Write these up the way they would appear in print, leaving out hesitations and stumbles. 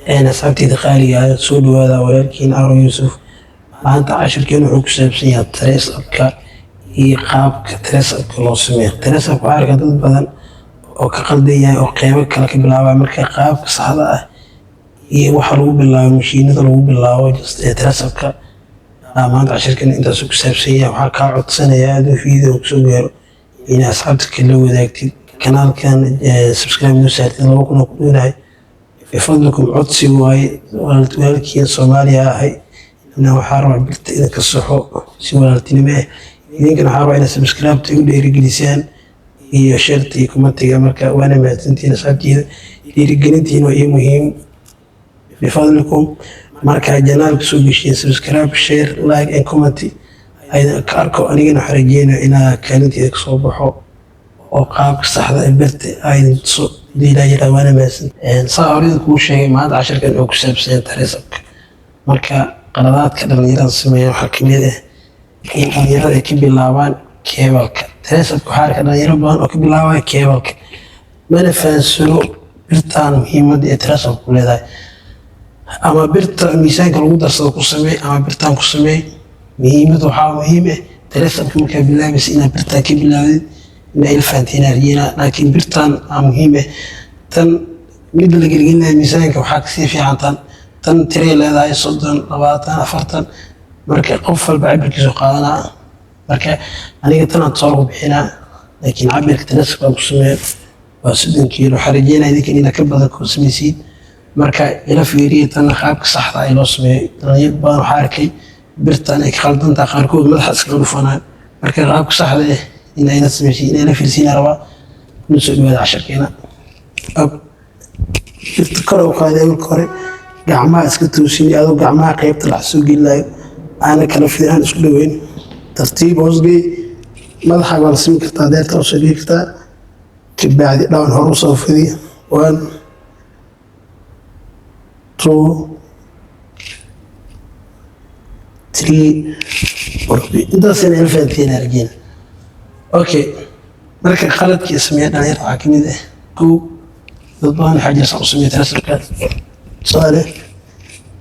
أنا صاحبتي دخالي سود هذا ولكن أرو يوسف ما أنت عشر كانوا حكوا سبسية تريس أبكار هي قاب تريس أبكار الله سميه تريس أبكار عارك هذا بدن أو كقلدية أو قيمك لك بالله مركا قاب صحراء هي وحلو بالله مشينة لو بالله وجست تريس أبكار ما أنت عشر كان أنت سوق سبسية وحكا عد سنة يا هذا في ذا وكسوغير إن أصحابتك كلو ذاك كانال كان سبسكرايب نوسات لو كنا كلنا بفضلكم عدسي واي والدوالكي صوماليا هاي إنه حاروا عبرت إذا كالصحو سوى التنمية إذن كان حاروا إلى سبسكرايب تقول لي رجلسان هي شرطي كومنتي مركا وأنا ما تنتين أصحابتي رجلتين وهي مهم بفضلكم مركا جنال كسوبيشين سبسكرايب شير لايك إن كومنتي أيضا كاركو أنينا حرجينا إلى كانت إذا كصوبحو وقابك صحراء البرت أيضا تصو دي لا يرى وانا ماسن صار أريد كل شيء ما عاد عشر كان أوك سبسين تريسك مركا قرارات كذا نيران سمية وحكمية إن نيران كي باللاوان كيبلك تريسك وحارك نيران بان أو كي باللاوان كيبلك ما نفهم سلو برتان مهمة دي تريسك كل ذا أما برت ميسان كالوضع صدق كسمي أما برتان كسمي مهمة وحاو مهمة تريسك مركا بالله بس إنا برتان كي بالله إن الفانتينا رجينا لكن برتان مهمة تن مدل قلقلنا ميزانك وحاك سيفي عن تن تريل هذا صدن لباتان أفرتن مركا قفل بعبرك سوقانا مركا أنا قلت أنا تصرف بحنا لكن عبرك تنسك بقسمين وصدن كيلو حرجينا إذا إنا كبدا كوسميسين مركا إلى فيرية تن خابك صح ذا إلى اسمه يبان حاركي برتان إك خلطن تاخاركو مدحس كنفنا مركا خابك صح ذا إن أين سميسين إن في السنة روا نسوي هذا عشر كنا أب يفتكروا قاعدة بالكوري جماعة اسكتوسين هذا جماعة قيب طلع سوق الله أنا كنا في هذا سلوين ترتيب وصقي مدح على سمك التعديل توصلي كتا كبعد لون هروسه في ذي 1 2 3 4 انت سنة 2000 رجينا اوكي مركا خالد اسمي انا يرفع كميده كو ضبان حاجه 500 رسلكات صالح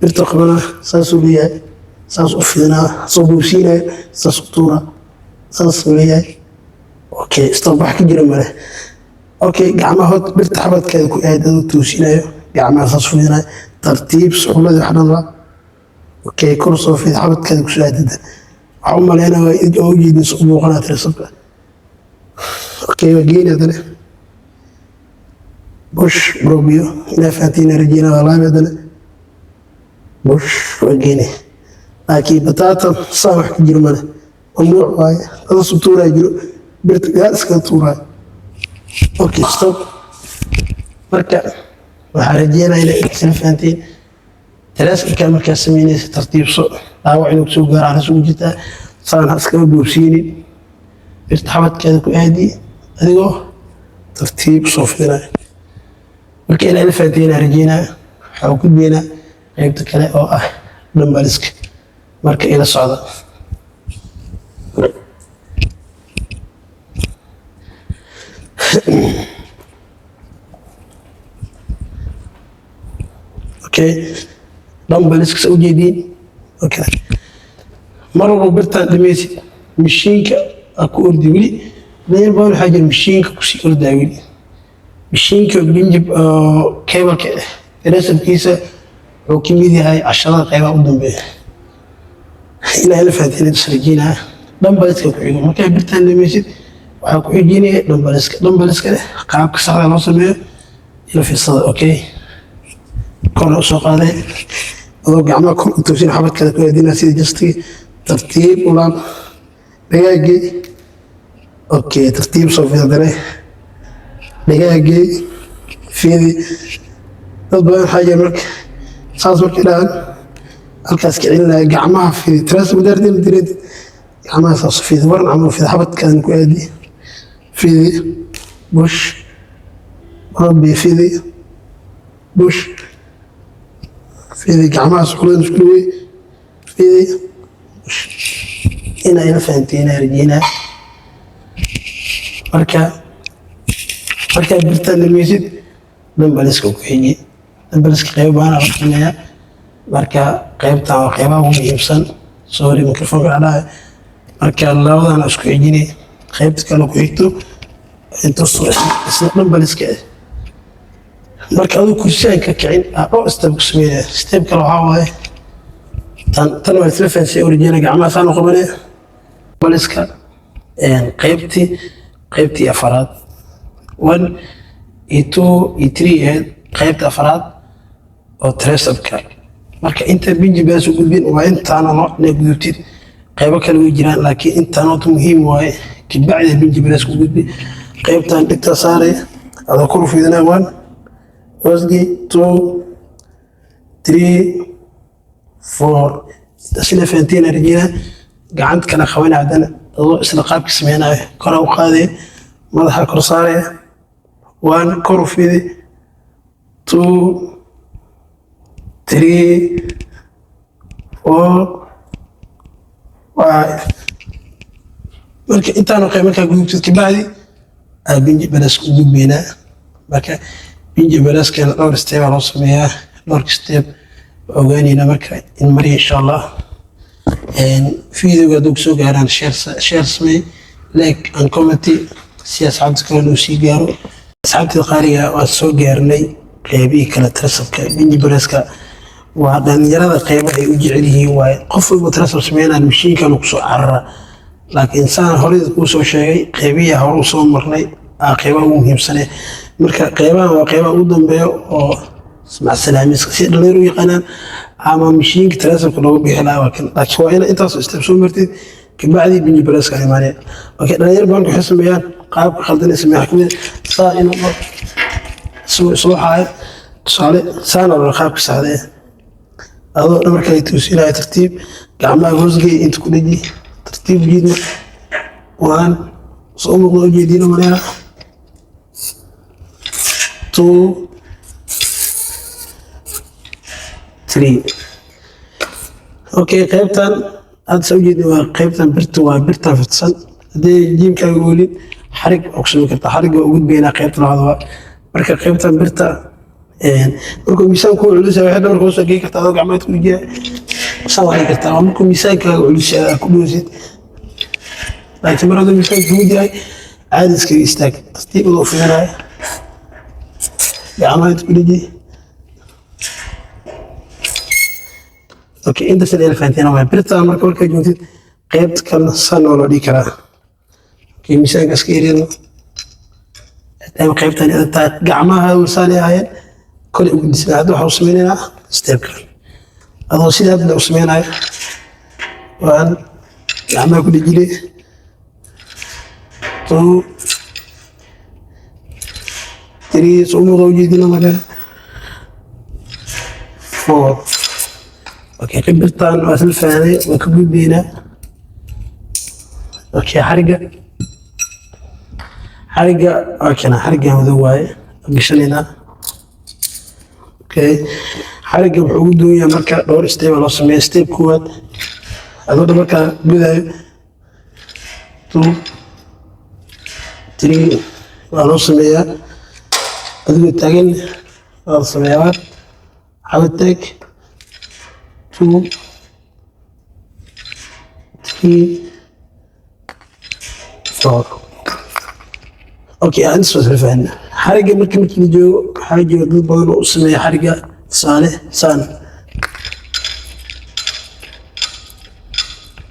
ارتقبنا ساسوليا ساس افينا صبوسينا ساسطوره ساسوليا اوكي استوبح كجير مره اوكي gacmahood birta xabadkeeda ku aadado toosinayo gacmaha saasfina tartiib suxulada xadana اوكي كورسو في xabadkeeda ku saadada waxa u maleynaa oo jeedin suuq qanaat resabka اوكي وجينا هذا بوش بروبيو إلى فاتينا رجينا والله بدنا بوش وجينا لكن بطاطا صاحب كجير منا ممنوع واي هذا سطورة يجرو برت جالس كطورة اوكي ستوب مركا وحرجينا إلى إكسن فاتين ثلاث كامل كاسميني ترتيب سوق أو عينك سوق على سوق جتا صار هسكوا بوسيني ارتحبت كذا كأدي أديكو ترتيب صوفنا markii ila faatiina rajina waxa ku bina qaybta kale oo ah numbariska marka ila socdo okay numbariska soo jeedin okay marwo birta dhameysay mishiinka aku ordi wili leeyahay baan xaajir mishiinka ku sii ordaa wili mishiinka binjib keebalka resabkiisa wuxuu ka mid yahay casharada qaybaha u dambeeya ilaa la faatiina sarjiina dambaliska ku xigo markay birtaan dhamaysid waxaa ku xijinaya dambaliska qaabka saxda loo sameeyo ila fiisada okay kor soo qaaday adoo gacmaha kor u toosin xabadkada ku aadina sida jastiga tartiib ulaan dhagaagi okay tartiib soo fiidare dhagaagii fiidi dad badan xaajir marka saas marka ilaahan halkaas kicilnaya gacmaha fiidi tiraas mudaardin dirid gacmaha saas fiidi waran camal fiidi xabadkan ku aadi fiidi bush rabbi fiidi bush fiidi gacmaha suxulan isku wey fiidi bush ina ila fahantiina rajina marka marka birta dhamaysid dambaliska ku xigi dambaliska qaybo badan la sameeyaa marka qaybtan waa qaybaha ugu muhiimsan sorry mikrofoonka dhacay marka labadan isku xijinay qaybta kale ku xigto inta soo isla dambaliska marka aduu kursiga ka kicin oo step ku sameeyaa step kale waxa waaye tan waa isla fahansan original gacmaha saan qabanay dambaliska qaybtii afaraad 1 iyo 2 iyo 3 qaybta afaraad oo tricepka marka inta binji baas u gudbin waa intaana nooc gudubtid qaybo kale way jiraan laakiin intaana oo muhiim waaye kibacda binji baas ku gudbi qaybtan dhigta saaray ada ku rufidana 1 wasgi 2 3 4 tasila fantina rijina gacant kala qaban cadana adoo isla qaabka sameeyay kor u qaaday madaxa kor saaray 1 kor rufidi 2 3 4 5 marka intaan oo marka gudubtid ka bacdi binji balas ku gudbina marka binji balas kan dhowr step loo sameeyaa dhowr step ogaanina marka in mari insha Allah video dug soo gaaraan share samee like and comment si asxaabta kale loo sii gaaro asxaabta qaaliga waa soo gaarnay qeybii kala tricepka binji balaska waa dhalinyarada qaybo ay u jecel yihiin waaye qof walba tracep sameynaa mashiinkan ku soo carara laakiin saan hore ku soo sheegay qaybiya hore soo marnay qaybaha ugu muhiimsan marka qaybaha waa qaybaha ugu dambeeyo oo salaamiska si dhalinyaro yaqaanaan ama mashiinka tricepka loogu bixi lahaa laakiin waa in intaas step soo martid kabacdi binji balaska imaanaya okay dhalinyaro baan ku xismeeyaan qaabka khaldan sameeyaa kamid saa inuu soo haay tusaale saan oo qaabka saxda adoo dhabarka ay tuusinaya tartiib gacmaha hoosgay inta ku dhaji tartiib jiidna waan soo muuqdo jeedina mareena 2 3 okay qaybtan aad soo jeedin waa qaybtan birta fidsan hadii jiimkaaga goolin xarig oqsami karta xariga ugu gudbeena qaybta labaad marka qaybtan birta markuu miisaanku culus yahay dhabarka soo geey kartaa adoo gacmaha ku jiya sawaay kartaa markuu miisaankaaga culus yahay ku dhoosid laakiin markuu miisaanku guud yahay caadi iska istaag tartiib loo fiirinaya gacmaha ku dhigi okay inta sidee faantina waa birta marka joogtid qaybta kale san oo loo dhigi karaa okay miisaanka iska yareen ay qaybtan inta gacmaha wasaaleeyeen كل يقول سناد وحوس مننا استبكر هذا سناد لو سمينا وأن يعمل كل جيل 2 3 صوم وجدنا مكان 4 اوكي قبلتان واسل فاني وكبل بينا اوكي حرقه اوكي حرقه مذواي قشلنا اوكي حرقه wuxuu dooyaa marka dhowr step loo sameeyo step koowaad adoo marka gudahay 2 3 waa loo sameeyaa adoo taagan waa sameeyaa xawtag 2 3 4 اوكي انا سويت فهمنا حرقه ممكن نجو حاجه ضد بدل وسمي حرقه صالح سان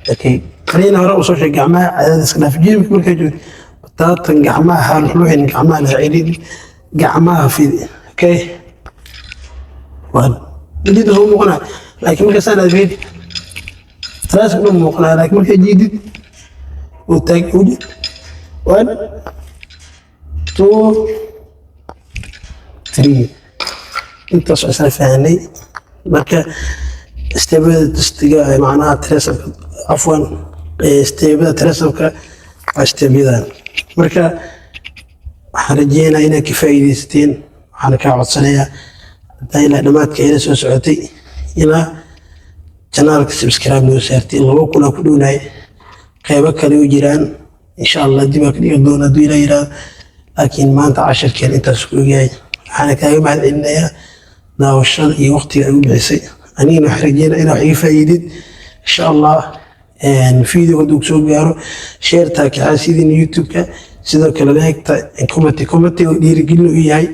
اوكي خلينا نرى وصول شيء جماعه عدد سكنا في جيبك ممكن جو تاتن جماعه حلوين جماعه العيدين جماعه في اوكي وان جديد هو مقنع لكن ممكن سنه فيديو ثلاث من مقنع لكن ممكن جديد وتاج وجد 1 2 3 انت اساسا فاهمني marka استبدال استجاء معناها ترسب عفوا استبدال ترسبك استبدال marka waxaan rajeynayaa inay ka faa'iideysteen waxaan ka codsanayaa hadii dhamaadka ay soo socotay ila channelka subscribe loo saartay laba kuna ku dhownay qaybo kale oo jiraan insha Allah dib ka dhigi doona duulayra laakiin maanta 10 keen intaas ku yahay waxaan kaaga mahadcelinayaa daawashada iyo waqtiga ay u bixisay anigana waxaan rajeynaa inaa wax iga faa'iidid insha allah video hadduu soo gaaro sheertaa kaxaasidiina youtube-ka sidoo kale laegta comment oo dhiirigelin u yahay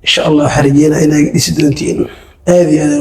insha allah waxaan rajeynaa inaa dhisi doontiin aad iyo aad